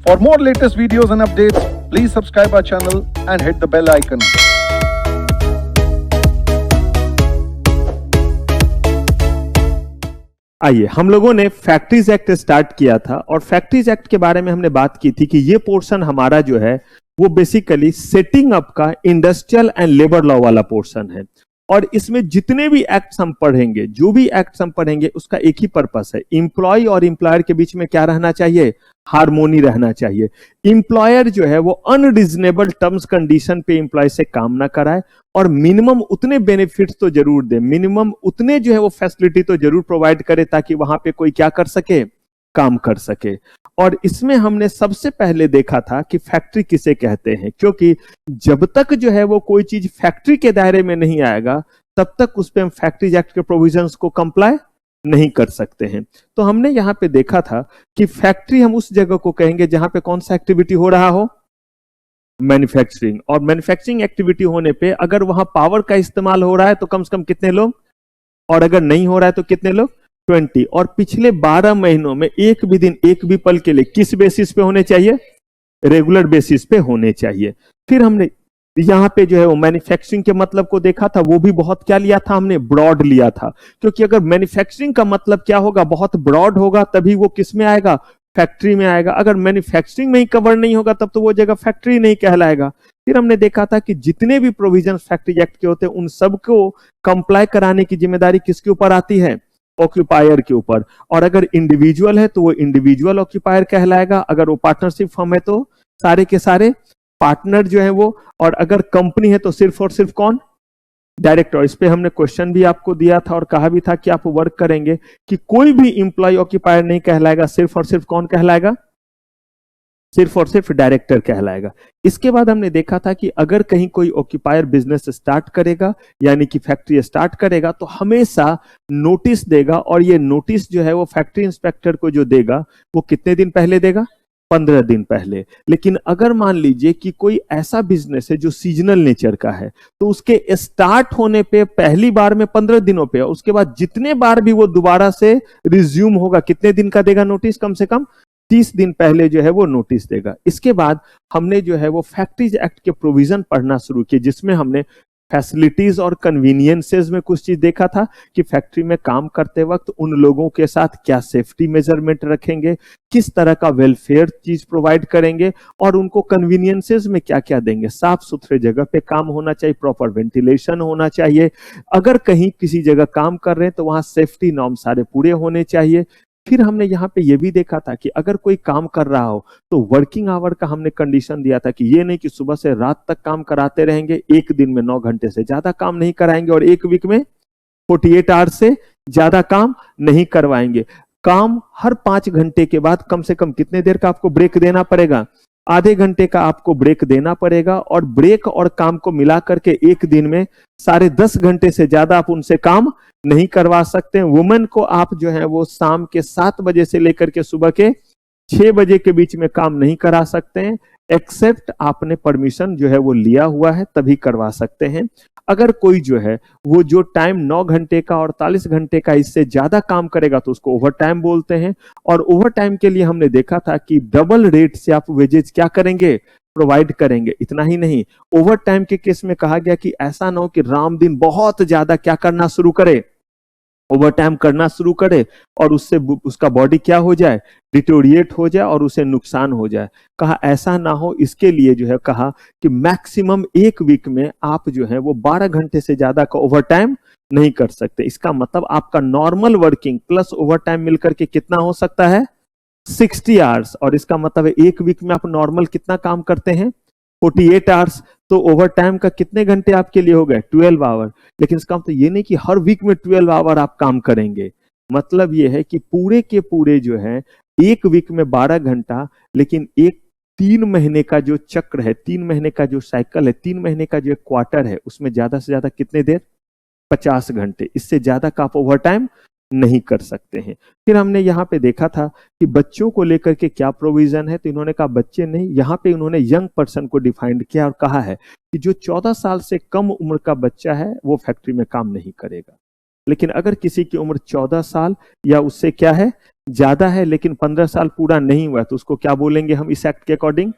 For more latest videos and updates, please subscribe our channel and hit the bell icon. आइए, हम लोगों ने factories act start किया था और फैक्ट्रीज एक्ट के बारे में हमने बात की थी कि ये पोर्शन हमारा जो है वो बेसिकली सेटिंग अप का इंडस्ट्रियल एंड लेबर लॉ वाला पोर्शन है। और इसमें जितने भी एक्ट्स हम पढ़ेंगे, जो भी एक्ट्स हम पढ़ेंगे, उसका एक ही पर्पस है, एम्प्लॉय और एम्प्लॉयर के बीच में क्या रहना चाहिए, हार्मोनी रहना चाहिए। एम्प्लॉयर जो है वो अनरीजनेबल टर्म्स कंडीशन पे एम्प्लॉय से काम ना कराए और मिनिमम उतने बेनिफिट्स तो जरूर दे, मिनिमम उतने जो है वो फैसिलिटी तो जरूर प्रोवाइड करे ताकि वहां पे कोई क्या कर सके, काम कर सके। और इसमें हमने सबसे पहले देखा था कि फैक्ट्री किसे कहते हैं, क्योंकि जब तक जो है वो कोई चीज फैक्ट्री के दायरे में नहीं आएगा तब तक उस पे हम फैक्ट्रीज एक्ट के प्रोविजंस को कंप्लाई नहीं कर सकते हैं। तो हमने यहां पे देखा था कि फैक्ट्री हम उस जगह को कहेंगे जहां पे कौन सा एक्टिविटी हो रहा हो, मैन्युफैक्चरिंग। और मैन्युफैक्चरिंग एक्टिविटी होने पे अगर वहां पावर का इस्तेमाल हो रहा है तो कम से कम कितने लोग, और अगर नहीं हो रहा है तो कितने लोग, 20। और पिछले 12 महीनों में एक भी दिन, एक भी पल के लिए किस बेसिस पे होने चाहिए, रेगुलर बेसिस पे होने चाहिए। फिर हमने यहां पे जो है वो मैन्युफैक्चरिंग के मतलब को देखा था, वो भी बहुत क्या लिया था हमने, ब्रॉड लिया था। क्योंकि अगर मैन्युफैक्चरिंग का मतलब क्या होगा, बहुत ब्रॉड होगा, तभी वो किस में आएगा, फैक्ट्री में आएगा। अगर मैन्युफैक्चरिंग में ही कवर नहीं होगा तब तो वो जगह फैक्ट्री नहीं कहलाएगा। फिर हमने देखा था कि जितने भी प्रोविजन फैक्ट्री एक्ट के होते हैं उन सबको कंप्लाई कराने की जिम्मेदारी किसके ऊपर आती है, ऑक्यूपायर के ऊपर। और अगर इंडिविजुअल है तो वो इंडिविजुअल ऑक्यूपायर कहलाएगा, अगर वो पार्टनरशिप फर्म है तो सारे के सारे पार्टनर जो है वो, और अगर कंपनी है तो सिर्फ और सिर्फ कौन, डायरेक्टर। इस पे हमने क्वेश्चन भी आपको दिया था और कहा भी था कि आप वर्क करेंगे कि कोई भी इंप्लॉय ऑक्यूपायर नहीं कहलाएगा, सिर्फ और सिर्फ कौन कहलाएगा, सिर्फ और सिर्फ डायरेक्टर कहलाएगा। इसके बाद हमने देखा था कि अगर कहीं कोई ऑक्यूपायर बिजनेस स्टार्ट करेगा, यानी कि फैक्ट्री स्टार्ट करेगा, तो हमेशा नोटिस देगा, और ये नोटिस जो है वो फैक्ट्री इंस्पेक्टर को जो देगा वो कितने दिन पहले देगा, 15 दिन पहले। लेकिन अगर मान लीजिए कि कोई ऐसा बिजनेस है जो सीजनल नेचर का है, तो उसके स्टार्ट होने पे पहली बार में 15 दिनों पे, उसके बाद जितने बार भी वो दोबारा से रिज्यूम होगा, कितने दिन का देगा नोटिस, कम से कम 30 दिन पहले जो है वो नोटिस देगा। इसके बाद हमने जो है वो फैक्ट्रीज एक्ट के प्रोविजन पढ़ना शुरू किए, जिसमें हमने फैसिलिटीज और कन्वीनियंसेस में कुछ चीज देखा था कि फैक्ट्री में काम करते वक्त उन लोगों के साथ क्या सेफ्टी मेजरमेंट रखेंगे, किस तरह का वेलफेयर चीज प्रोवाइड करेंगे, और उनको कन्वीनियंसेस में क्या क्या देंगे। साफ सुथरे जगह पे काम होना चाहिए, प्रॉपर वेंटिलेशन होना चाहिए, अगर कहीं किसी जगह काम कर रहे हैं तो वहां सेफ्टी नॉर्म सारे पूरे होने चाहिए। फिर हमने यहाँ पे ये भी देखा था कि अगर कोई काम कर रहा हो तो वर्किंग आवर का हमने कंडीशन दिया था कि ये नहीं कि सुबह से रात तक काम कराते रहेंगे, एक दिन में 9 घंटे से ज्यादा काम नहीं कराएंगे और एक वीक में 48 आवर्स से ज्यादा काम नहीं करवाएंगे। काम हर 5 घंटे के बाद कम से कम कितने देर का आपको ब्रेक देना पड़ेगा, आधे घंटे का आपको ब्रेक देना पड़ेगा। और ब्रेक और काम को मिला करके एक दिन में 10.5 घंटे से ज्यादा आप उनसे काम नहीं करवा सकते हैं। वुमेन को आप जो है वो शाम के 7 बजे से लेकर के सुबह के 6 बजे के बीच में काम नहीं करा सकते हैं, एक्सेप्ट आपने परमिशन जो है वो लिया हुआ है तभी करवा सकते हैं। अगर कोई जो है वो जो टाइम 9 घंटे का और 48 घंटे का इससे ज्यादा काम करेगा तो उसको ओवर टाइम बोलते हैं। और ओवर टाइम के लिए हमने देखा था कि डबल रेट से आप वेजेज क्या करेंगे, प्रोवाइड करेंगे। इतना ही नहीं, ओवर टाइम के केस में कहा गया कि ऐसा ना हो कि राम दिन बहुत ज्यादा क्या करना शुरू करे, ओवर टाइम करना शुरू करे, और उससे उसका बॉडी क्या हो जाए, डिटोरिएट हो जाए और उसे नुकसान हो जाए। कहा ऐसा ना हो, इसके लिए जो है कहा कि मैक्सिमम एक वीक में आप जो है वो 12 घंटे से ज्यादा का ओवर टाइम नहीं कर सकते। इसका मतलब आपका normal working plus over time मिलकर के कितना हो सकता है, 60 आवर्स। और इसका मतलब है एक वीक में आप नॉर्मल कितना काम करते हैं, 48 आवर्स। तो ओवर टाइम का कितने घंटे आपके लिए हो गए, 12 आवर। लेकिन इसका मतलब ये नहीं कि हर वीक में 12 आवर आप काम करेंगे, मतलब ये है कि पूरे के पूरे जो है एक वीक में 12 घंटा, लेकिन एक 3 महीने का जो चक्र है, 3 महीने का जो साइकिल है, 3 महीने का जो क्वार्टर है, उसमें ज्यादा से ज्यादा कितने देर, 50 घंटे। इससे ज्यादा का आप ओवर टाइम नहीं कर सकते हैं। फिर हमने यहाँ पे देखा था कि बच्चों को लेकर के क्या प्रोविजन है, तो इन्होंने कहा बच्चे नहीं, यहाँ पे इन्होंने यंग पर्सन को डिफाइंड किया और कहा है कि जो 14 साल से कम उम्र का बच्चा है वो फैक्ट्री में काम नहीं करेगा। लेकिन अगर किसी की उम्र 14 साल या उससे क्या है ज्यादा है लेकिन 15 साल पूरा नहीं हुआ तो उसको क्या बोलेंगे हम इस एक्ट के अकॉर्डिंग?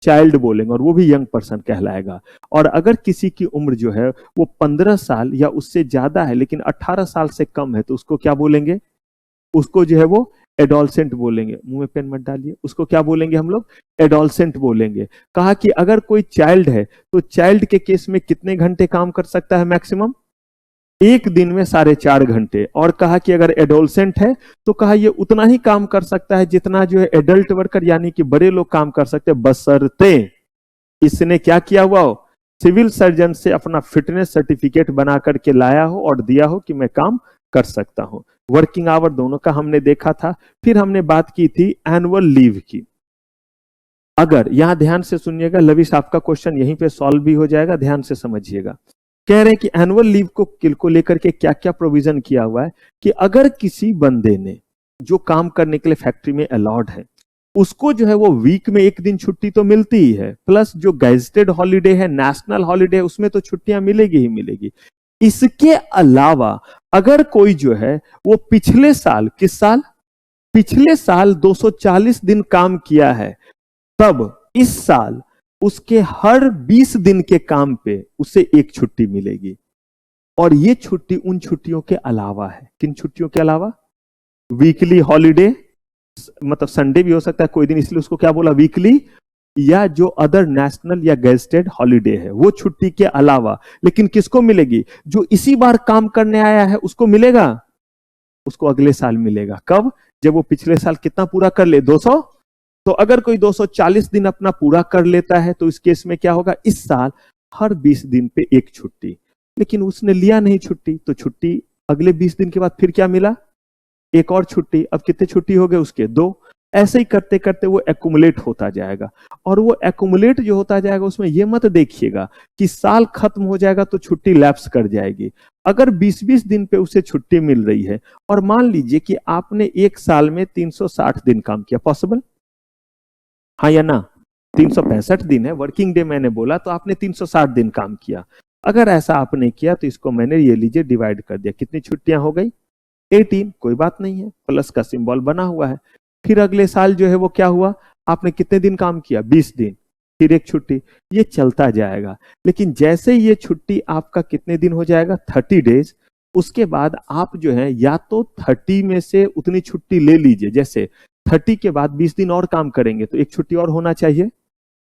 चाइल्ड बोलेंगे, और वो भी यंग पर्सन कहलाएगा। और अगर किसी की उम्र जो है वो 15 साल या उससे ज्यादा है लेकिन 18 साल से कम है तो उसको क्या बोलेंगे? उसको जो है वो एडोलसेंट बोलेंगे। मुंह में पेन मत डालिए। उसको क्या बोलेंगे हम लोग? एडोलसेंट बोलेंगे। कहा कि अगर कोई चाइल्ड है तो चाइल्ड के केस में कितने घंटे काम कर सकता है मैक्सिमम? एक दिन में 4.5 घंटे। और कहा कि अगर एडोलसेंट है तो कहा ये उतना ही काम कर सकता है जितना जो है एडल्ट वर्कर यानी कि बड़े लोग काम कर सकते हैं, बशर्ते इसने क्या किया हुआ हो? सिविल सर्जन से अपना फिटनेस सर्टिफिकेट बना करके लाया हो और दिया हो कि मैं काम कर सकता हूं। वर्किंग आवर दोनों का हमने देखा था। फिर हमने बात की थी एनुअल लीव की। अगर यहां ध्यान से सुनिएगा, लविश आपका क्वेश्चन यहीं पे सॉल्व भी हो जाएगा, ध्यान से समझिएगा। कह रहे हैं कि एनुअल लीव को लेकर के क्या क्या प्रोविजन किया हुआ है कि अगर किसी बंदे ने जो काम करने के लिए फैक्ट्री में अलाउड है उसको जो है वो वीक में एक दिन छुट्टी तो मिलती ही है, प्लस जो गैजेटेड हॉलीडे है, नेशनल हॉलीडे है, उसमें तो छुट्टियां मिलेगी ही मिलेगी। इसके अलावा अगर कोई जो है वो पिछले साल, किस साल? पिछले साल 240 दिन काम किया है, तब इस साल उसके हर 20 दिन के काम पे उसे एक छुट्टी मिलेगी। और ये छुट्टी उन छुट्टियों के अलावा है। किन छुट्टियों के अलावा? वीकली हॉलीडे, मतलब संडे भी हो सकता है कोई दिन, इसलिए उसको क्या बोला? वीकली, या जो अदर नेशनल या गेस्टेड हॉलीडे है वो छुट्टी के अलावा। लेकिन किसको मिलेगी? जो इसी बार काम करने आया है उसको मिलेगा, उसको अगले साल मिलेगा। कब? जब वो पिछले साल कितना पूरा कर ले? 200। तो अगर कोई 240 दिन अपना पूरा कर लेता है तो इस केस में क्या होगा? इस साल हर 20 दिन पे एक छुट्टी। लेकिन उसने लिया नहीं छुट्टी, तो छुट्टी अगले 20 दिन के बाद फिर क्या मिला? एक और छुट्टी। अब कितने छुट्टी हो गए उसके? 2। ऐसे ही करते करते वो एक्युमुलेट होता जाएगा। और वो एक्युमुलेट जो होता जाएगा उसमें ये मत देखिएगा कि साल खत्म हो जाएगा तो छुट्टी लैप्स कर जाएगी। अगर 20-20 दिन पे उसे छुट्टी मिल रही है और मान लीजिए कि आपने एक साल में 360 दिन काम किया, पॉसिबल? हाँ या ना? 365 दिन है, वर्किंग डे मैंने बोला, तो आपने 360 दिन काम किया। अगर ऐसा आपने किया तो इसको मैंने ये लीजिए डिवाइड कर दिया। कितनी छुट्टियां हो गई? 18। कोई बात नहीं है, प्लस का सिंबल बना हुआ है। फिर अगले साल जो है वो क्या हुआ? आपने कितने दिन काम किया? 20 दिन, फिर एक छुट्टी। ये चलता जाएगा। लेकिन जैसे ये छुट्टी आपका कितने दिन हो जाएगा? 30 डेज। उसके बाद आप जो है या तो 30 में से उतनी छुट्टी ले लीजिए, जैसे 30 के बाद 20 दिन और काम करेंगे तो एक छुट्टी और होना चाहिए,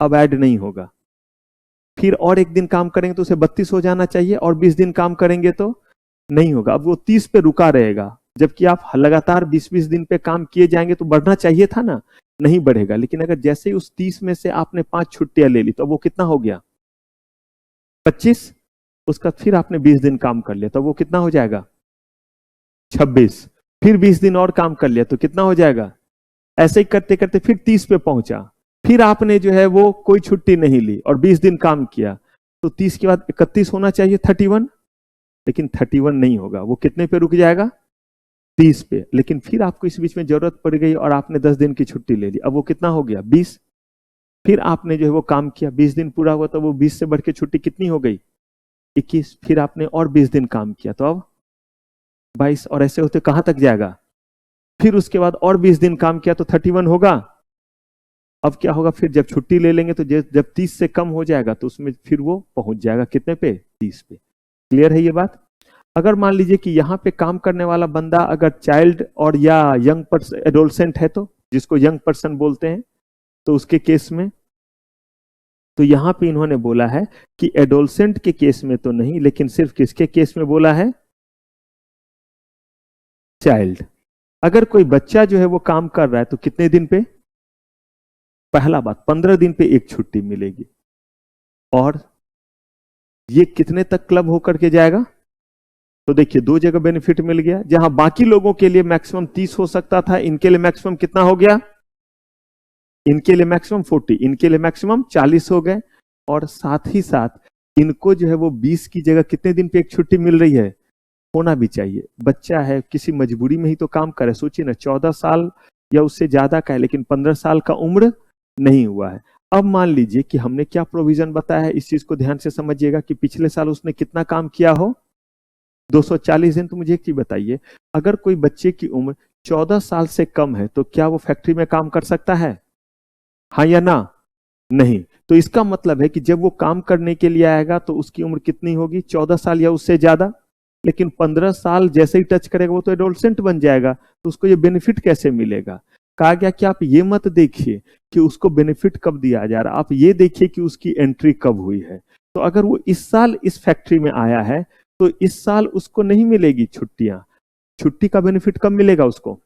अब ऐड नहीं होगा। फिर और एक दिन काम करेंगे तो उसे 32 हो जाना चाहिए, और 20 दिन काम करेंगे तो नहीं होगा, अब वो 30 पे रुका रहेगा। जबकि आप लगातार 20-20 दिन पे काम किए जाएंगे तो बढ़ना चाहिए था ना, नहीं बढ़ेगा। लेकिन अगर जैसे ही उस 30 में से आपने 5 छुट्टियां ले ली तो वो कितना हो गया? 25। उसका फिर आपने 20 दिन काम कर लिया तो वो कितना हो जाएगा? 26। फिर 20 दिन और काम कर लिया तो कितना हो जाएगा? ऐसे ही करते करते फिर 30 पे पहुंचा। फिर आपने जो है वो कोई छुट्टी नहीं ली और 20 दिन काम किया, तो 30 के बाद 31 होना चाहिए, 31। लेकिन 31 नहीं होगा, वो कितने पे रुक जाएगा? 30 पे। लेकिन फिर आपको इस बीच में जरूरत पड़ गई और आपने 10 दिन की छुट्टी ले ली, अब वो कितना हो गया? 20। फिर आपने जो है वो काम किया, 20 दिन पूरा हुआ तो वो 20 से बढ़ के छुट्टी कितनी हो गई? 21। फिर आपने और 20 दिन काम किया तो अब 22, और ऐसे होते कहां तक जाएगा? फिर उसके बाद और 20 दिन काम किया तो 31 होगा। अब क्या होगा? फिर जब छुट्टी ले लेंगे तो जब 30 से कम हो जाएगा तो उसमें फिर वो पहुंच जाएगा कितने पे? 30 पे। क्लियर है ये बात? अगर मान लीजिए कि यहाँ पे काम करने वाला बंदा अगर चाइल्ड और या यंग पर्सन, एडोलसेंट है, तो जिसको यंग पर्सन बोलते हैं, तो उसके केस में तो यहां पे इन्होंने बोला है कि एडोलसेंट के केस में तो नहीं, लेकिन सिर्फ किसके केस में बोला है? चाइल्ड। अगर कोई बच्चा जो है वो काम कर रहा है तो कितने दिन पे? पहला बात 15 दिन पे एक छुट्टी मिलेगी। और ये कितने तक क्लब होकर के जाएगा? तो देखिए 2 जगह बेनिफिट मिल गया। जहां बाकी लोगों के लिए मैक्सिमम 30 हो सकता था, इनके लिए मैक्सिमम कितना हो गया? इनके लिए मैक्सिमम 40, इनके लिए मैक्सिमम 40 हो गए। और साथ ही साथ इनको जो है वो 20 की जगह कितने दिन पे एक छुट्टी मिल रही है? होना भी चाहिए। बच्चा है, किसी मजबूरी में ही तो काम करे। सोचिए ना, 14 साल या उससे ज्यादा का है लेकिन 15 साल का उम्र नहीं हुआ है। अब मान लीजिए कि हमने क्या प्रोविजन बताया है, इस चीज को ध्यान से समझिएगा कि पिछले साल उसने कितना काम किया हो? 240 दिन। तो मुझे एक चीज बताइए, अगर कोई बच्चे की उम्र 14 साल से कम है तो क्या वो फैक्ट्री में काम कर सकता है? हाँ या ना? नहीं। तो इसका मतलब है कि जब वो काम करने के लिए आएगा तो उसकी उम्र कितनी होगी? 14 साल या उससे ज्यादा। लेकिन 15 साल जैसे ही टच करेगा वो तो एडोलसेंट बन जाएगा, तो उसको ये बेनिफिट कैसे मिलेगा? कहा गया कि आप ये मत देखिए कि उसको बेनिफिट कब दिया जा रहा, आप ये देखिए कि उसकी एंट्री कब हुई है। तो अगर वो इस साल इस फैक्ट्री में आया है तो इस साल उसको नहीं मिलेगी छुट्टियां। छुट्टी का बेनिफिट कब मिलेगा उसको?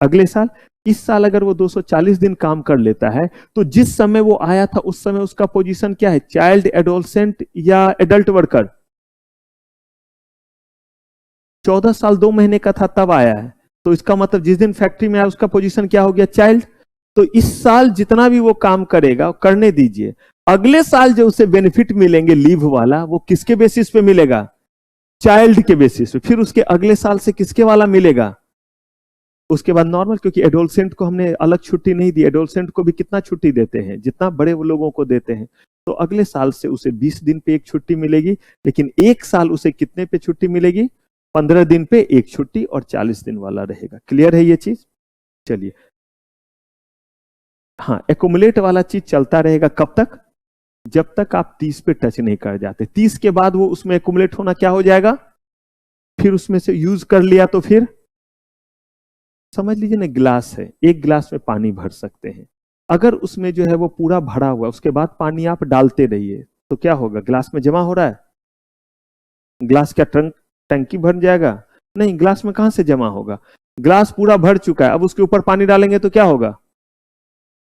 अगले साल। इस साल अगर वो 240 दिन काम कर लेता है तो जिस समय वो आया था उस समय उसका पोजीशन क्या है? चाइल्ड, एडोलसेंट या एडल्ट वर्कर? 14 साल 2 महीने का था तब आया है, तो इसका मतलब जिस दिन फैक्ट्री में आया उसका पोजीशन क्या हो गया? चाइल्ड। तो इस साल जितना भी वो काम करेगा करने दीजिए, अगले साल जो उसे बेनिफिट मिलेंगे लीव वाला, वो किसके बेसिस पे मिलेगा? चाइल्ड के बेसिस पे। फिर उसके अगले साल से किसके वाला मिलेगा? उसके बाद नॉर्मल, क्योंकि एडोलसेंट को हमने अलग छुट्टी नहीं दी। एडोलसेंट को भी कितना छुट्टी देते हैं? जितना बड़े वो लोगों को देते हैं। तो अगले साल से उसे 20 दिन पे एक छुट्टी मिलेगी, लेकिन एक साल उसे कितने पे छुट्टी मिलेगी? 15 दिन पे एक छुट्टी और 40 दिन वाला रहेगा। क्लियर है ये चीज? चलिए, हाँ, एकुमुलेट वाला चीज चलता रहेगा कब तक? जब तक आप 30 पे टच नहीं कर जाते। 30 के बाद वो उसमें एकुमुलेट होना क्या हो जाएगा? फिर उसमें से यूज कर लिया तो फिर समझ लीजिए ना, गिलास है, एक गिलास में पानी भर सकते हैं। अगर उसमें जो है वो पूरा भरा हुआ, उसके बाद पानी आप डालते रहिए तो क्या होगा? गिलास में जमा हो रहा है। गिलास क्या टंकी भर जाएगा? नहीं, गिलास में कहां से जमा होगा? गिलास पूरा भर चुका है, अब उसके ऊपर पानी डालेंगे तो क्या होगा?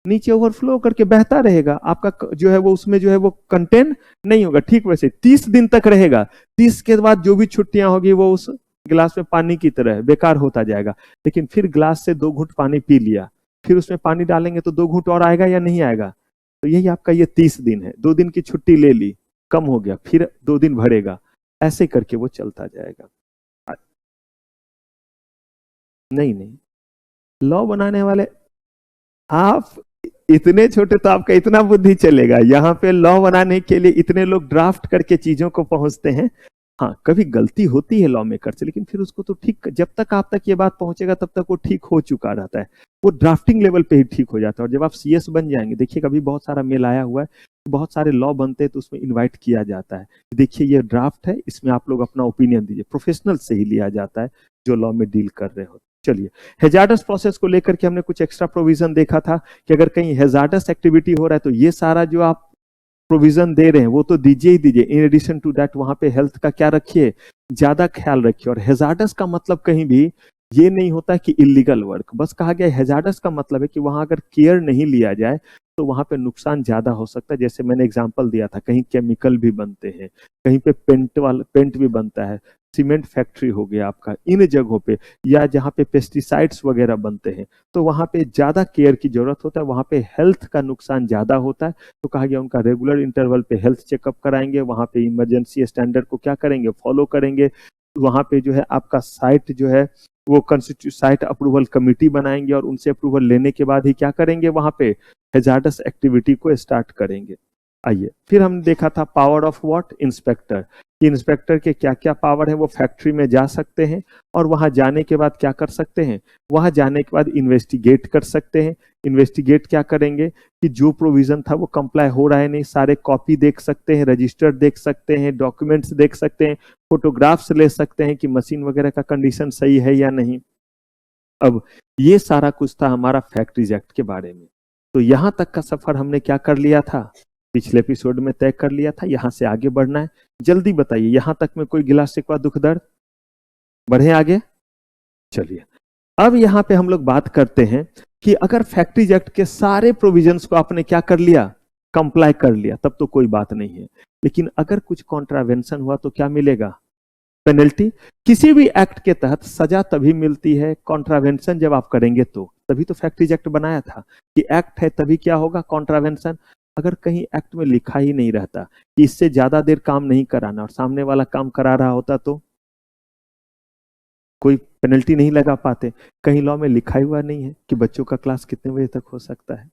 नीचे ओवरफ्लो करके बहता रहेगा। आपका जो है वो उसमें जो है वो कंटेन नहीं होगा। ठीक वैसे 30 दिन तक रहेगा। 30 के बाद जो भी छुट्टियां होगी वो उस गिलास में पानी की तरह बेकार होता जाएगा। लेकिन फिर गिलास से 2 घूंट पानी पी लिया, फिर उसमें पानी डालेंगे तो 2 घूंट और आएगा या नहीं आएगा? तो यही आपका ये 30 दिन है। 2 दिन की छुट्टी ले ली, कम हो गया, फिर 2 दिन भरेगा, ऐसे करके वो चलता जाएगा। नहीं नहीं, लॉ बनाने वाले आप इतने छोटे तो आपका इतना बुद्धि चलेगा। यहाँ पे लॉ बनाने के लिए इतने लोग ड्राफ्ट करके चीजों को पहुंचते हैं। हाँ, कभी गलती होती है लॉ मेकर से, लेकिन फिर उसको तो ठीक, जब तक आप तक ये बात पहुंचेगा तब तक वो ठीक हो चुका रहता है। वो ड्राफ्टिंग लेवल पे ही ठीक हो जाता है। और जब आप सीएस बन जाएंगे, देखिए कभी बहुत सारा मेल आया हुआ है, बहुत सारे लॉ बनते हैं तो उसमें इन्वाइट किया जाता है, देखिए ये ड्राफ्ट है, इसमें आप लोग अपना ओपिनियन दीजिए। प्रोफेशनल से ही लिया जाता है जो लॉ में डील कर रहे हो। चलिए, हेजार्डस प्रोसेस को लेकर के हमने कुछ एक्स्ट्रा प्रोविजन देखा था कि अगर कहीं हेजार्डस एक्टिविटी हो रहा है तो ये सारा जो आप प्रोविजन दे रहे हैं वो तो दीजिए ही दीजिए। इन एडिशन टू दैट वहां पे हेल्थ का क्या रखिए? ज्यादा ख्याल रखिए। और हेजार्डस का मतलब कहीं भी ये नहीं होता कि इलीगल वर्क, बस कहा गया हेजार्डस का मतलब है कि वहां अगर केयर नहीं लिया जाए तो वहां पे नुकसान ज्यादा हो सकता है। जैसे मैंने एग्जांपल दिया था, कहीं केमिकल भी बनते हैं, कहीं पे पेंट भी बनता है, सीमेंट फैक्ट्री हो गया आपका, इन जगहों पे, या जहाँ पे पेस्टिसाइड्स वगैरह बनते हैं, तो वहां पे ज्यादा केयर की जरूरत होता है, वहां पे हेल्थ का नुकसान ज्यादा होता है। तो कहा गया उनका रेगुलर इंटरवल पे हेल्थ चेकअप कराएंगे, वहां पे इमरजेंसी स्टैंडर्ड को क्या करेंगे? फॉलो करेंगे। वहां पे जो है आपका साइट जो है वो साइट अप्रूवल कमिटी बनाएंगे और उनसे अप्रूवल लेने के बाद ही क्या करेंगे? वहां पे हेजार्डस एक्टिविटी को स्टार्ट करेंगे। आइए, फिर हमने देखा था power of what? Inspector. Inspector के क्या क्या पावर है? वो फैक्ट्री में जा सकते हैं और वहां जाने के बाद क्या कर सकते हैं? वहां जाने के बाद इन्वेस्टिगेट कर सकते हैं। इन्वेस्टिगेट क्या करेंगे कि जो प्रोविजन था वो कंप्लाई हो रहा है नहीं, सारे कॉपी देख सकते हैं, रजिस्टर देख सकते हैं, डॉक्यूमेंट्स देख सकते हैं, फोटोग्राफ्स ले सकते हैं कि मशीन वगैरह का कंडीशन सही है या नहीं। अब ये सारा कुछ था हमारा फैक्ट्रीज एक्ट के बारे में। तो यहां तक का सफर हमने क्या कर लिया था? पिछले एपिसोड में तय कर लिया था। यहां से आगे बढ़ना है। जल्दी बताइए, यहां तक में कोई गिला शिकवा दुख दर्द? बढ़े आगे। चलिए, अब यहां पे हम लोग बात करते हैं कि अगर फैक्ट्रीज एक्ट के सारे प्रोविजंस को आपने क्या कर लिया? कंप्लाई कर लिया, तब तो कोई बात नहीं है। लेकिन अगर कुछ कॉन्ट्रावेंशन हुआ तो क्या मिलेगा? पेनल्टी। किसी भी एक्ट के तहत सजा तभी मिलती है कॉन्ट्रावेंशन जब आप करेंगे तो, तभी तो फैक्ट्रीज एक्ट बनाया था कि एक्ट है तभी क्या होगा? कॉन्ट्रावेंशन। अगर कहीं एक्ट में लिखा ही नहीं रहता कि इससे ज्यादा देर काम नहीं कराना और सामने वाला काम करा रहा होता तो कोई पेनल्टी नहीं लगा पाते। कहीं लॉ में लिखा हुआ नहीं है कि बच्चों का क्लास कितने बजे तक हो सकता है।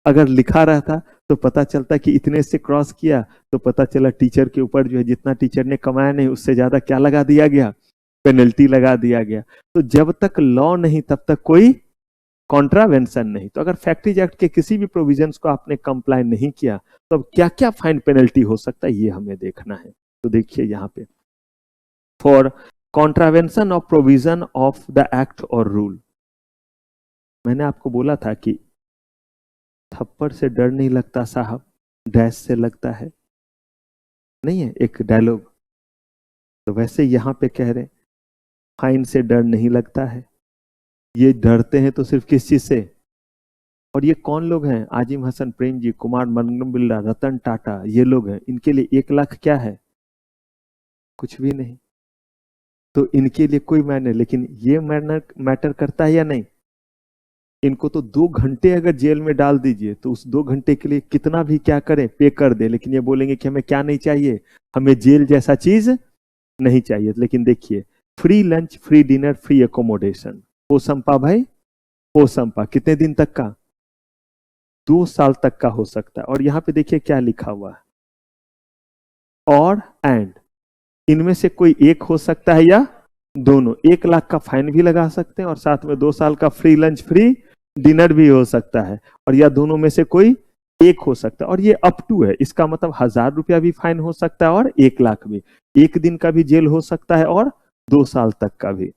अगर लिखा रहता तो पता चलता कि इतने से क्रॉस किया तो पता चला टीचर के ऊपर जो है जितना टीचर ने कमाया नहीं उससे ज्यादा क्या लगा दिया गया? पेनल्टी लगा दिया गया। तो जब तक लॉ नहीं तब तक कोई कॉन्ट्रावेंशन नहीं। तो अगर फैक्ट्रीज एक्ट के किसी भी प्रोविजंस को आपने कंप्लाई नहीं किया तो अब क्या क्या फाइन पेनल्टी हो सकता है ये हमें देखना है। तो देखिए यहाँ पे, for contravention of provision of the act और रूल, मैंने आपको बोला था कि थप्पड़ से डर नहीं लगता साहब, डैश से लगता है, नहीं है एक डायलॉग। तो वैसे यहां पे कह रहे फाइन से डर नहीं लगता है, ये डरते हैं तो सिर्फ किस चीज से, और ये कौन लोग हैं, आजिम हसन प्रेम जी, कुमार मंगलम बिरला, रतन टाटा, ये लोग हैं। इनके लिए 1 लाख क्या है, कुछ भी नहीं। तो इनके लिए कोई मैटर, लेकिन ये मैटर करता है या नहीं। इनको तो 2 घंटे अगर जेल में डाल दीजिए तो उस 2 घंटे के लिए कितना भी क्या करें पे कर दे, लेकिन ये बोलेंगे कि हमें क्या नहीं चाहिए, हमें जेल जैसा चीज नहीं चाहिए। लेकिन देखिए, free lunch, free dinner, free accommodation, पोसंपा भाई, पोसंपा कितने दिन तक का, 2 साल तक का हो सकता है। और यहां पे देखिए क्या लिखा हुआ है, और एंड, इनमें से कोई एक हो सकता है या दोनों। 1 लाख का फाइन भी लगा सकते हैं और साथ में 2 साल का फ्री लंच, फ्री डिनर भी हो सकता है, और या दोनों में से कोई एक हो सकता है। और ये अप टू है, इसका मतलब 1000 रुपया भी फाइन हो सकता है और 1 लाख भी, 1 दिन का भी जेल हो सकता है और 2 साल तक का भी,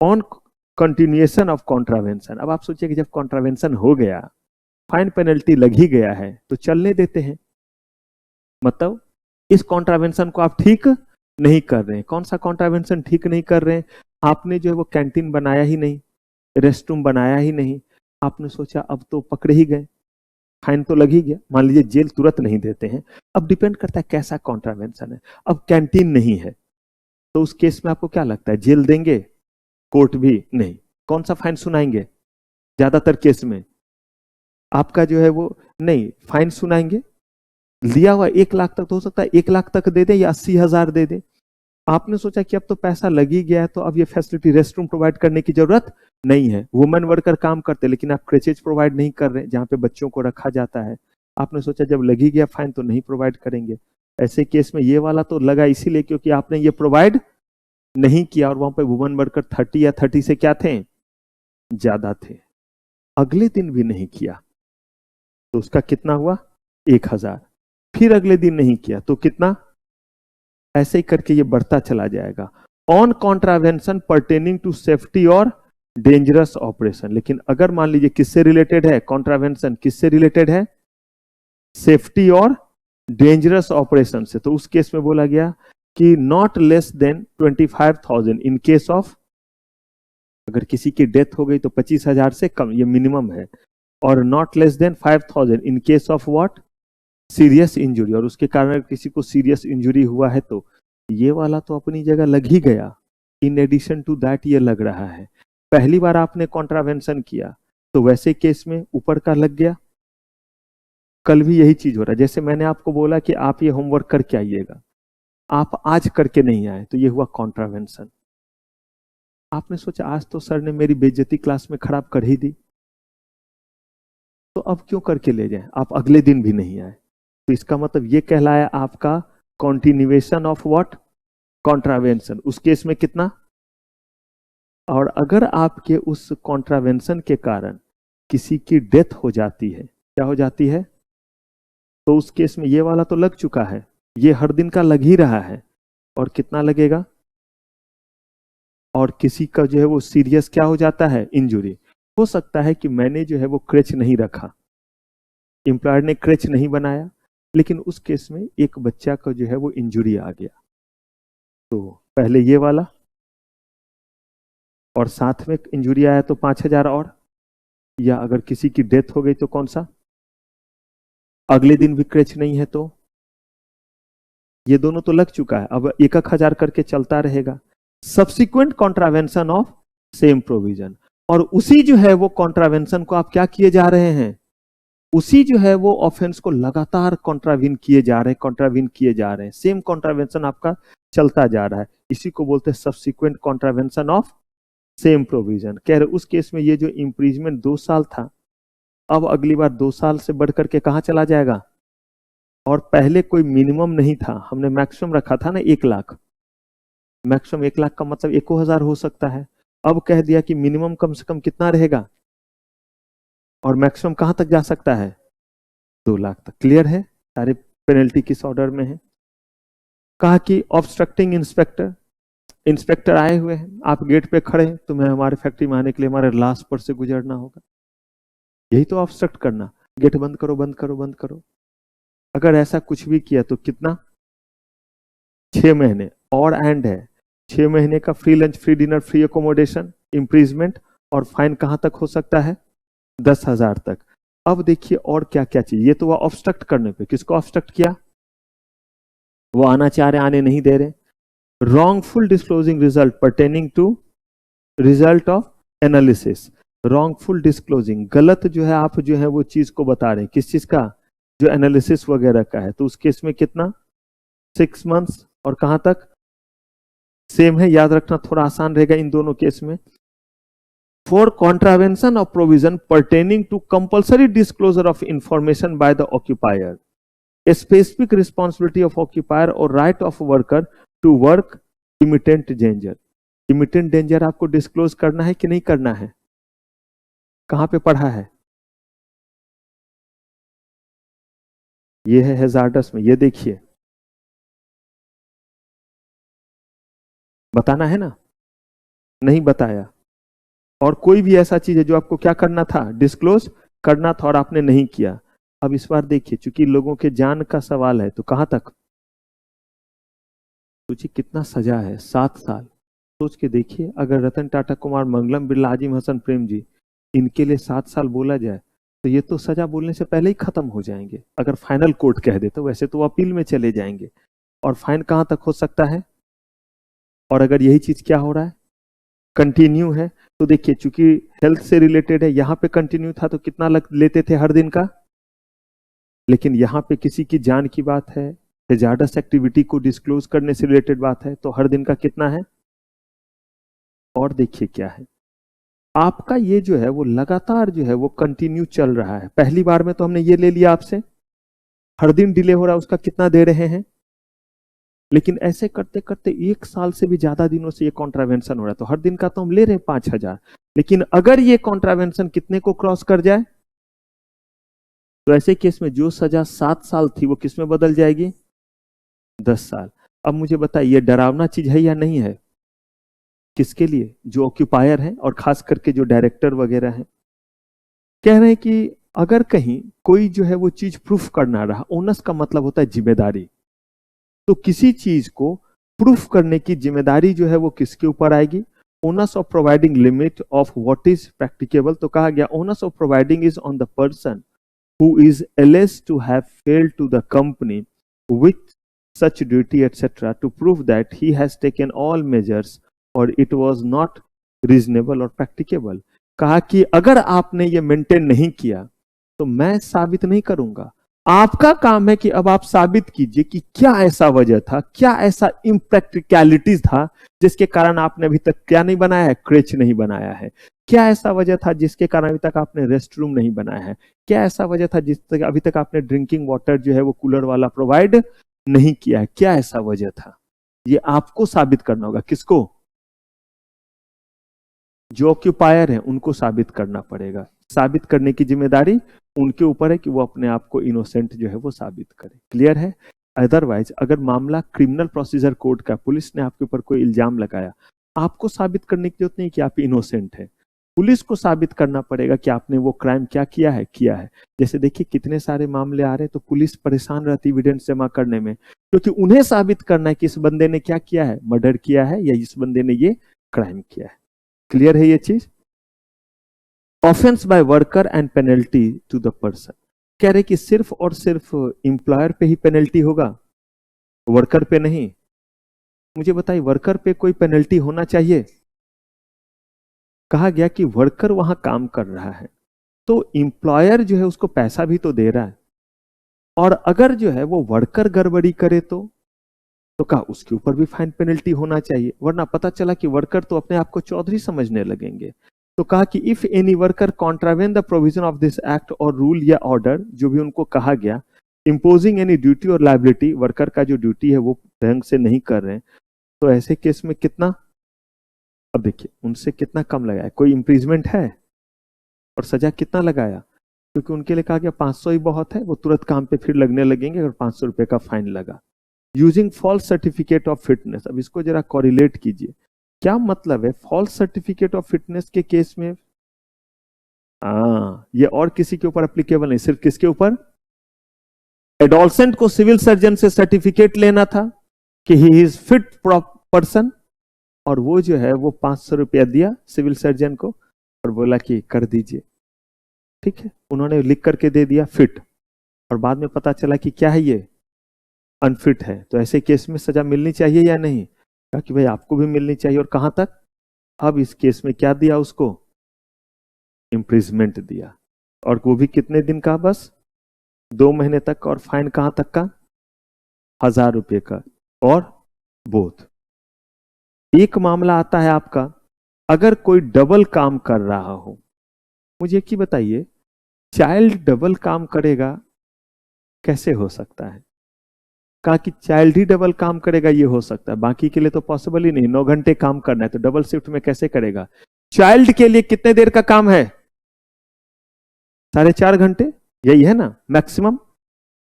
ऑन कंटिन्यूएशन ऑफ कॉन्ट्रावेंशन। अब आप सोचिए कि जब कॉन्ट्रावेंशन हो गया, फाइन पेनल्टी लग ही गया है, तो चलने देते हैं, मतलब इस कॉन्ट्रावेंशन को आप ठीक नहीं कर रहे हैं। कौन सा कॉन्ट्रावेंशन ठीक नहीं कर रहे हैं, आपने जो है वो कैंटीन बनाया ही नहीं, रेस्ट रूम बनाया ही नहीं, आपने सोचा अब तो पकड़े ही गए, फाइन तो लग ही गया, मान लीजिए जेल तुरंत नहीं देते हैं। अब डिपेंड करता है कैसा कॉन्ट्रावेंशन है। अब कैंटीन नहीं है तो उस केस में आपको क्या लगता है, जेल देंगे, कोर्ट भी नहीं, कौन सा फाइन सुनाएंगे, ज्यादातर केस में आपका जो है वो नहीं फाइन सुनाएंगे, लिया हुआ 1 लाख तक तो हो सकता है 1 लाख तक दे दे या 80,000 दे दे। आपने सोचा कि अब तो पैसा लग ही गया है तो अब ये फैसिलिटी रेस्ट रूम प्रोवाइड करने की जरूरत नहीं है, वुमेन वर्कर काम करते, लेकिन आप क्रेचेज प्रोवाइड नहीं कर रहे जहां पे बच्चों को रखा जाता है। आपने सोचा जब लग ही गया फाइन तो नहीं प्रोवाइड करेंगे। ऐसे केस में ये वाला तो लगा इसीलिए क्योंकि आपने ये प्रोवाइड नहीं किया, और वहां पे वुमेन वर्कर 30 या 30 से क्या थे, ज्यादा थे, अगले दिन भी नहीं किया तो उसका कितना हुआ, 1000, फिर अगले दिन नहीं किया तो कितना, ऐसे ही करके ये बढ़ता चला जाएगा। On contravention pertaining to safety और डेंजरस ऑपरेशन, लेकिन अगर मान लीजिए किससे रिलेटेड है कॉन्ट्रावेंशन, किससे रिलेटेड है, सेफ्टी और डेंजरस ऑपरेशन से, तो उस केस में बोला गया कि not less than 25,000 in case of, अगर किसी की डेथ हो गई तो 25,000 से कम, ये मिनिमम है, और not less than 5,000 in case of what, serious injury, और उसके कारण किसी को सीरियस इंजुरी हुआ है तो ये वाला तो अपनी जगह लग ही गया। इन एडिशन टू दैट ये लग रहा है, पहली बार आपने कॉन्ट्रावेंशन किया तो वैसे केस में ऊपर का लग गया, कल भी यही चीज हो रहा है। जैसे मैंने आपको बोला कि आप ये होमवर्क करके आइएगा, आप आज करके नहीं आए तो ये हुआ कॉन्ट्रावेंशन। आपने सोचा आज तो सर ने मेरी बेइज्जती क्लास में खराब कर ही दी, तो अब क्यों करके ले जाए, आप अगले दिन भी नहीं आए, तो इसका मतलब ये कहलाया आपका कॉन्टिन्यूएशन ऑफ व्हाट, कॉन्ट्रावेंशन। उस केस में कितना, और अगर आपके उस कॉन्ट्रावेंशन के कारण किसी की डेथ हो जाती है, क्या हो जाती है, तो उस केस में ये वाला तो लग चुका है, ये हर दिन का लग ही रहा है, और कितना लगेगा, और किसी का जो है वो सीरियस क्या हो जाता है, इंजुरी। हो सकता है कि मैंने जो है वो क्रेच नहीं रखा, एम्प्लॉयर ने क्रेच नहीं बनाया, लेकिन उस केस में एक बच्चा का जो है वो इंजुरी आ गया, तो पहले ये वाला, और साथ में इंजुरी आया तो 5,000 और, या अगर किसी की डेथ हो गई तो कौन सा, अगले दिन भी क्रेच नहीं है तो ये दोनों तो लग चुका है, अब 1,000 करके चलता रहेगा। Subsequent contravention of same provision, और उसी जो है वो कॉन्ट्रावेंशन को आप क्या किए जा रहे हैं, उसी जो है वो ऑफेंस को लगातार कॉन्ट्रावीन किए जा रहे हैं, कॉन्ट्रावीन किए जा रहे हैं, सेम कॉन्ट्रावेंशन आपका चलता जा रहा है, इसी को बोलते हैं subsequent contravention of same provision. कह रहे उस केस में ये जो इम्प्रीजमेंट 2 साल था, अब अगली बार 2 साल से बढ़कर के कहां चला जाएगा, और पहले कोई मिनिमम नहीं था, हमने मैक्सिमम रखा था ना 1 लाख, मैक्सिमम 1 लाख का मतलब 1,000 हो सकता है। अब कह दिया कि मिनिमम कम से कम कितना रहेगा और मैक्सिमम कहां तक जा सकता है, 2 लाख तक। क्लियर है? सारे पेनल्टी किस ऑर्डर में है। कहा कि ऑब्स्ट्रक्टिंग इंस्पेक्टर, इंस्पेक्टर आए हुए हैं, आप गेट पे खड़े हैं, तुम्हें हमारे फैक्ट्री में आने के लिए हमारे लास्ट पर से गुजरना होगा। यही तो ऑब्स्ट्रक्ट करना, गेट बंद करो बंद करो बंद करो। अगर ऐसा कुछ भी किया तो कितना, 6 महीने और एंड है 6 महीने का free lunch, free dinner, free accommodation, imprisonment और फाइन कहां तक हो सकता है, 10,000 तक। अब देखिए और क्या क्या चाहिए। ये तो वह ऑब्स्ट्रक्ट करने पे, किसको ऑब्स्ट्रक्ट किया, वो आना चाह रहे आने नहीं दे रहे। wrongful disclosing result pertaining to result of analysis, wrongful disclosing, गलत जो है आप जो है वो चीज को बता रहे हैं, किस चीज का, जो एनालिसिस वगैरह का है। तो उस केस में कितना, 6 months और कहां तक, सेम है, याद रखना थोड़ा आसान रहेगा इन दोनों केस में। For contravention of provision pertaining to compulsory disclosure of information by the occupier, a specific responsibility of occupier or right of worker to work imminent danger। imminent danger आपको डिस्क्लोज करना है कि नहीं करना है, कहां पे पढ़ा है, ये है हैजार्डस में। ये देखिए, बताना है ना, नहीं बताया। और कोई भी ऐसा चीज है जो आपको क्या करना था, डिस्क्लोज करना था और आपने नहीं किया। अब इस बार देखिए, चूंकि लोगों के जान का सवाल है, तो कहां तक, सोचिए कितना सजा है, 7 साल। सोच के देखिए, अगर रतन टाटा कुमार, मंगलम बिरला, आजिम हसन प्रेम जी, इनके लिए 7 साल बोला जाए तो ये तो सजा बोलने से पहले ही खत्म हो जाएंगे। अगर फाइनल कोर्ट कह दे तो वैसे तो वो अपील में चले जाएंगे। और फाइन कहां तक हो सकता है, और अगर यही चीज क्या हो रहा है, कंटिन्यू है, तो देखिए चूंकि हेल्थ से रिलेटेड है, यहां पे कंटिन्यू था तो कितना लेते थे हर दिन का, लेकिन यहां पे किसी की जान की बात है, हैजार्डस एक्टिविटी को डिस्क्लोज करने से रिलेटेड बात है, तो हर दिन का कितना है। और देखिए क्या है, आपका ये जो है वो लगातार जो है वो कंटिन्यू चल रहा है। पहली बार में तो हमने ये ले लिया आपसे, हर दिन डिले हो रहा है, उसका कितना दे रहे हैं, लेकिन ऐसे करते करते 1 साल से भी ज्यादा दिनों से ये कॉन्ट्रावेंशन हो रहा है, तो हर दिन का तो हम ले रहे हैं 5,000। लेकिन अगर ये कॉन्ट्रावेंशन कितने को क्रॉस कर जाए, तो ऐसे केस में जो सजा 7 साल थी वो किस में बदल जाएगी, 10 साल। अब मुझे बताइए, ये डरावना चीज है या नहीं है, किसके लिए, जो ऑक्यूपायर है और खास करके जो डायरेक्टर वगैरह हैं। कह रहे हैं कि अगर कहीं कोई जो है वो चीज प्रूफ करना रहा, ओनस का मतलब होता है जिम्मेदारी, तो किसी चीज को प्रूफ करने की जिम्मेदारी जो है वो किसके ऊपर आएगी, onus of providing limit of what is practicable. तो कहा गया onus of providing is on the person who is alleged to have failed to the company with such duty etc. to prove that he has taken all measures or it was not reasonable or practicable। कहा कि अगर आपने ये maintain नहीं किया तो मैं साबित नहीं करूंगा। आपका काम है कि अब आप साबित कीजिए कि क्या ऐसा वजह था, क्या ऐसा इम्प्रैक्टिकलिटीज था जिसके कारण आपने अभी तक क्या नहीं बनाया है, क्रेच नहीं बनाया है। क्या ऐसा वजह था जिसके कारण अभी तक आपने रेस्ट रूम नहीं बनाया है। क्या ऐसा वजह था जिस तक अभी तक आपने ड्रिंकिंग वाटर जो है वो कूलर वाला प्रोवाइड नहीं किया है। क्या ऐसा वजह था, ये आपको साबित करना होगा। किसको, जो ऑक्यूपायर है उनको साबित करना पड़ेगा। साबित करने की जिम्मेदारी उनके ऊपर है कि वो अपने आप को इनोसेंट जो है वो साबित करे। क्लियर है? अदरवाइज अगर मामला क्रिमिनल प्रोसीजर कोड का, पुलिस ने आपके ऊपर कोई इल्जाम लगाया, आपको साबित करने की जरूरत नहीं कि आप इनोसेंट है, पुलिस को साबित करना पड़ेगा कि आपने वो क्राइम क्या किया है। जैसे देखिए कितने सारे मामले आ रहे हैं तो पुलिस परेशान रहती एविडेंस जमा करने में, क्योंकि उन्हें साबित करना है कि इस बंदे ने क्या किया है, मर्डर किया है या इस बंदे ने ये क्राइम किया है। क्लियर है ये चीज? Offence by worker and penalty to the person, कह रहे कि सिर्फ और सिर्फ एम्प्लॉयर पे ही पेनल्टी होगा, वर्कर पे नहीं। मुझे बताइए, वर्कर पे कोई पेनल्टी होना चाहिए? कहा गया कि वर्कर वहां काम कर रहा है तो एम्प्लॉयर जो है उसको पैसा भी तो दे रहा है, और अगर जो है वो वर्कर गड़बड़ी करे तो कहा उसके ऊपर भी फाइन पेनल्टी होना चाहिए, वरना पता चला कि वर्कर तो अपने आप को चौधरी समझने लगेंगे। तो कहा कि if any worker contravene the provision of this act और रूल या ऑर्डर, जो भी उनको कहा गया, इम्पोजिंग एनी ड्यूटी और लायबिलिटी, वर्कर का जो ड्यूटी है वो ढंग से नहीं कर रहे हैं, तो ऐसे केस में कितना, अब देखिए उनसे कितना कम लगाया, कोई इम्प्रीजमेंट है, और सजा कितना लगाया, क्योंकि उनके लिए कहा गया 500 ही बहुत है, वो तुरंत काम पे फिर लगने लगेंगे अगर 500 रुपए का फाइन लगा। Using false certificate of fitness, अब इसको जरा कॉरिलेट कीजिए, क्या मतलब है फॉल्स सर्टिफिकेट ऑफ फिटनेस के केस में? ये और किसी के ऊपर एप्लीकेबल नहीं, सिर्फ किसके ऊपर? एडोलसेंट को सिविल सर्जन से सर्टिफिकेट लेना था कि ही इज फिट पर्सन, और वो जो है वो 500 रुपया दिया सिविल सर्जन को और बोला कि कर दीजिए, ठीक है, उन्होंने लिख करके दे दिया फिट, और बाद में पता चला कि क्या है, ये अनफिट है, तो ऐसे केस में सजा मिलनी चाहिए या नहीं? कहा कि भाई आपको भी मिलनी चाहिए, और कहां तक? अब इस केस में क्या दिया उसको? इम्प्रिजमेंट दिया, और वो भी कितने दिन का? बस 2 महीने तक, और फाइन कहां तक का? 1000 रुपये का। और बोथ एक मामला आता है आपका, अगर कोई डबल काम कर रहा हो, मुझे एक ही बताइए, चाइल्ड डबल काम करेगा कैसे हो सकता है? कहा कि चाइल्ड ही डबल काम करेगा, ये हो सकता है, बाकी के लिए तो पॉसिबल ही नहीं, 9 घंटे काम करना है तो डबल शिफ्ट में कैसे करेगा? चाइल्ड के लिए कितने देर का काम है? 4.5 घंटे, यही है ना मैक्सिमम।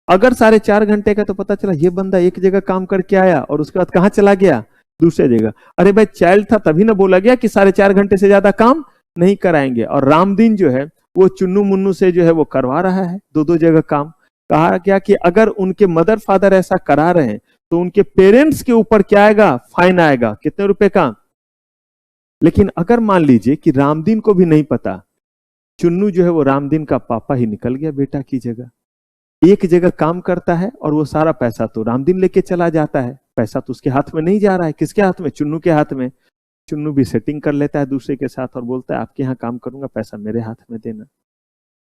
अगर 4.5 घंटे का, तो पता चला ये बंदा एक जगह काम करके आया और उसके बाद कहां चला गया? दूसरे जगह। अरे भाई चाइल्ड था तभी ना बोला गया कि 4.5 घंटे से ज्यादा काम नहीं कराएंगे। और रामदीन जो है वो चुन्नू मुन्नू से जो है वो करवा रहा है 2-2 जगह काम। कहा गया कि अगर उनके मदर फादर ऐसा करा रहे हैं तो उनके पेरेंट्स के ऊपर क्या आएगा? फाइन आएगा, कितने रुपए का? लेकिन अगर मान लीजिए कि रामदीन को भी नहीं पता, चुन्नू जो है वो रामदीन का पापा ही निकल गया बेटा की जगह, एक जगह काम करता है और वो सारा पैसा तो रामदीन लेके चला जाता है, पैसा तो उसके हाथ में नहीं जा रहा है, किसके हाथ में? चुन्नू के हाथ में। चुन्नू भी सेटिंग कर लेता है दूसरे के साथ और बोलता है आपके यहाँ काम करूंगा, पैसा मेरे हाथ में देना।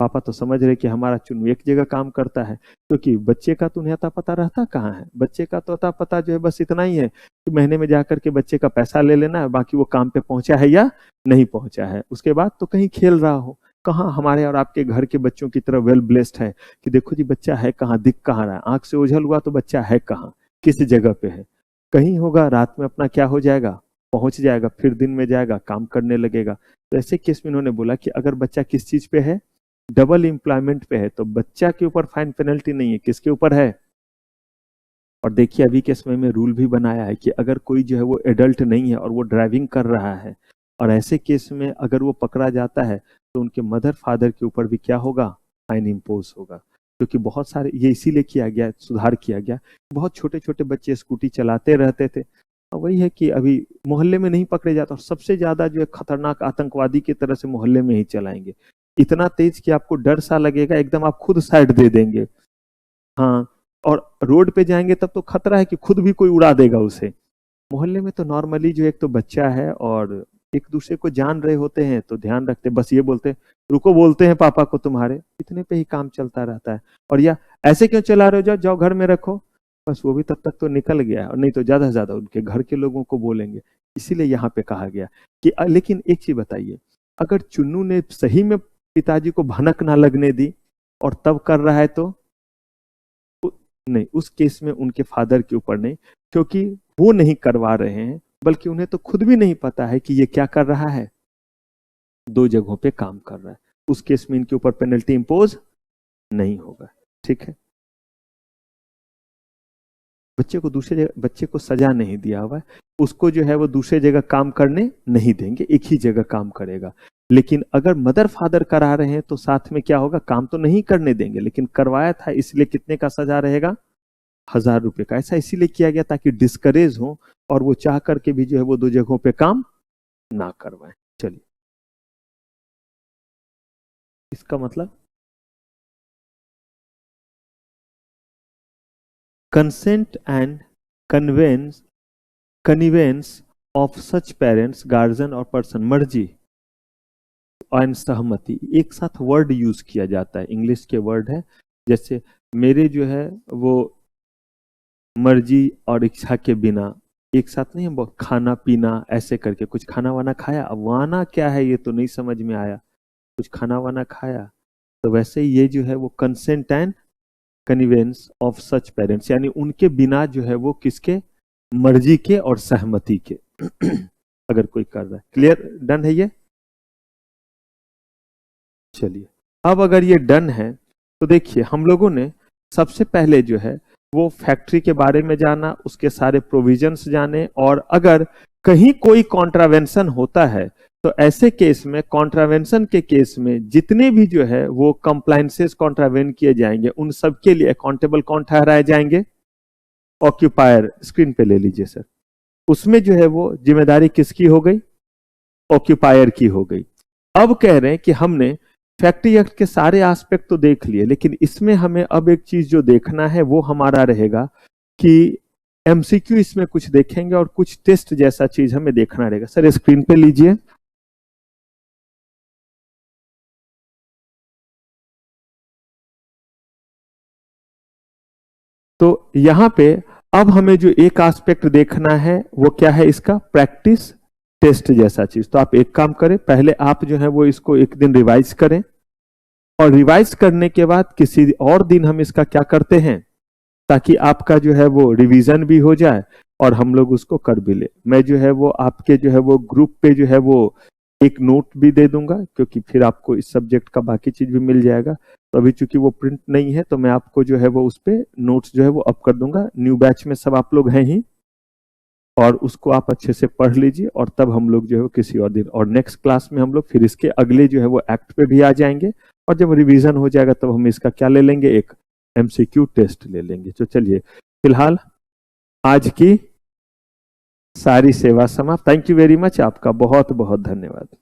पापा तो समझ रहे कि हमारा चुन्नू एक जगह काम करता है, क्योंकि बच्चे का तो उन्हें अता पता रहता कहाँ है, बच्चे का तो अता पता जो है बस इतना ही है कि महीने में जाकर के बच्चे का पैसा ले लेना है, बाकी वो काम पे पहुंचा है या नहीं पहुंचा है। उसके बाद तो कहीं खेल रहा हो, कहाँ हमारे और आपके घर के बच्चों की तरह वेल ब्लेस्ड है कि देखो जी बच्चा है कहाँ, दिख कहाँ रहा है, आंख से ओझल हुआ तो बच्चा है कहाँ, किस जगह पे है? कहीं होगा, रात में अपना क्या हो जाएगा, पहुंच जाएगा, फिर दिन में जाएगा काम करने लगेगा। तो ऐसे केस में इन्होंने बोला कि अगर बच्चा किस चीज पे है? डबल एम्प्लॉयमेंट पे है, तो बच्चा के ऊपर फाइन पेनल्टी नहीं है, किसके ऊपर है? और देखिए अभी के समय में रूल भी बनाया है कि अगर कोई जो है वो एडल्ट नहीं है और वो ड्राइविंग कर रहा है, और ऐसे केस में अगर वो पकड़ा जाता है तो उनके मदर फादर के ऊपर भी क्या होगा? फाइन इम्पोज होगा। क्योंकि बहुत सारे, ये इसीलिए किया गया, सुधार किया गया, बहुत छोटे छोटे बच्चे स्कूटी चलाते रहते थे, और वही है कि अभी मोहल्ले में नहीं पकड़े जाते, और सबसे ज्यादा जो है खतरनाक आतंकवादी की तरह से मोहल्ले में ही चलाएंगे, इतना तेज कि आपको डर सा लगेगा, एकदम आप खुद साइड दे देंगे। हाँ, और रोड पे जाएंगे तब तो खतरा है कि खुद भी कोई उड़ा देगा उसे। मोहल्ले में तो नॉर्मली जो एक तो बच्चा है और एक दूसरे को जान रहे होते हैं तो ध्यान रखते, बस ये बोलते हैं रुको, बोलते हैं पापा को तुम्हारे, इतने पे ही काम चलता रहता है। और या ऐसे क्यों चला रहे हो, जाओ जाओ घर में रखो, बस वो भी तब तक तो निकल गया, और नहीं तो ज्यादा से ज्यादा उनके घर के लोगों को बोलेंगे। इसीलिए यहाँ पे कहा गया कि लेकिन एक चीज बताइए, अगर चुन्नू ने सही में पिताजी को भनक ना लगने दी और तब कर रहा है तो नहीं, उस केस में उनके फादर के ऊपर नहीं, क्योंकि वो नहीं करवा रहे हैं, बल्कि उन्हें तो खुद भी नहीं पता है कि ये क्या कर रहा है, 2 जगहों पे काम कर रहा है। उस केस में इनके ऊपर पेनल्टी इंपोज नहीं होगा। ठीक है, बच्चे को दूसरे जगह, बच्चे को सजा नहीं दिया हुआ है, उसको जो है वो दूसरे जगह काम करने नहीं देंगे, एक ही जगह काम करेगा। लेकिन अगर मदर फादर करा रहे हैं तो साथ में क्या होगा? काम तो नहीं करने देंगे, लेकिन करवाया था इसलिए कितने का सजा रहेगा? 1000 रुपए का। ऐसा इसीलिए किया गया ताकि डिस्करेज हो और वो चाह करके भी जो है वो 2 जगहों पे काम ना करवाएं। चलिए, इसका मतलब consent and connivance of such parents, guardian और पर्सन, मर्जी एंड सहमति, एक साथ वर्ड यूज किया जाता है, इंग्लिश के वर्ड है। जैसे मेरे जो है वो मर्जी और इच्छा के बिना, एक साथ नहीं है, खाना पीना ऐसे करके, कुछ खाना वाना खाया, अब वाना क्या है ये तो नहीं समझ में आया, कुछ खाना वाना खाया, तो वैसे ही ये जो है वो consent and connivance of such parents, यानी उनके बिना जो है वो किसके? मर्जी के और सहमति के अगर कोई कर रहा है। क्लियर, डन है ये? चलिए, अब अगर ये डन है तो देखिए हम लोगों ने सबसे पहले जो है वो फैक्ट्री के बारे में जाना, उसके सारे प्रोविजंस जाने, और अगर कहीं कोई कॉन्ट्रावेंशन होता है तो ऐसे केस में, कॉन्ट्रावेंशन के केस में जितने भी जो है वो कंप्लायंसेस कॉन्ट्रावेन किए जाएंगे उन सब के लिए अकाउंटेबल कौन ठहराए जाएंगे? ऑक्यूपायर। स्क्रीन पे ले लीजिए सर। उसमें जो है वो जिम्मेदारी किसकी हो गई? ऑक्यूपायर की हो गई। अब कह रहे हैं कि हमने फैक्ट्री एक्ट के सारे एस्पेक्ट तो देख लिए, लेकिन इसमें हमें अब एक चीज जो देखना है वो हमारा रहेगा कि एमसीक्यू इसमें कुछ देखेंगे और कुछ टेस्ट जैसा चीज हमें देखना रहेगा। सर स्क्रीन पे लीजिए। तो यहां पे अब हमें जो एक एस्पेक्ट देखना है वो क्या है? इसका प्रैक्टिस टेस्ट जैसा चीज। तो आप एक काम करें, पहले आप जो है वो इसको एक दिन रिवाइज करें, और रिवाइज करने के बाद किसी और दिन हम इसका क्या करते हैं ताकि आपका जो है वो रिवीजन भी हो जाए और हम लोग उसको कर भी ले। मैं जो है वो आपके जो है वो ग्रुप पे जो है वो एक नोट भी दे दूंगा, क्योंकि फिर आपको इस सब्जेक्ट का बाकी चीज भी मिल जाएगा। तो अभी चूंकि वो प्रिंट नहीं है तो मैं आपको जो है वो उस पे नोट्स जो है वो अप कर दूंगा। न्यू बैच में सब आप लोग हैं ही, और उसको आप अच्छे से पढ़ लीजिए, और तब हम लोग जो है वो किसी और दिन और नेक्स्ट क्लास में हम लोग फिर इसके अगले जो है वो एक्ट पे भी आ जाएंगे, और जब रिवीजन हो जाएगा तब हम इसका क्या ले लेंगे? एक एमसीक्यू टेस्ट ले लेंगे। तो चलिए, फिलहाल आज की सारी सेवा समाप्त। थैंक यू वेरी मच, आपका बहुत बहुत धन्यवाद।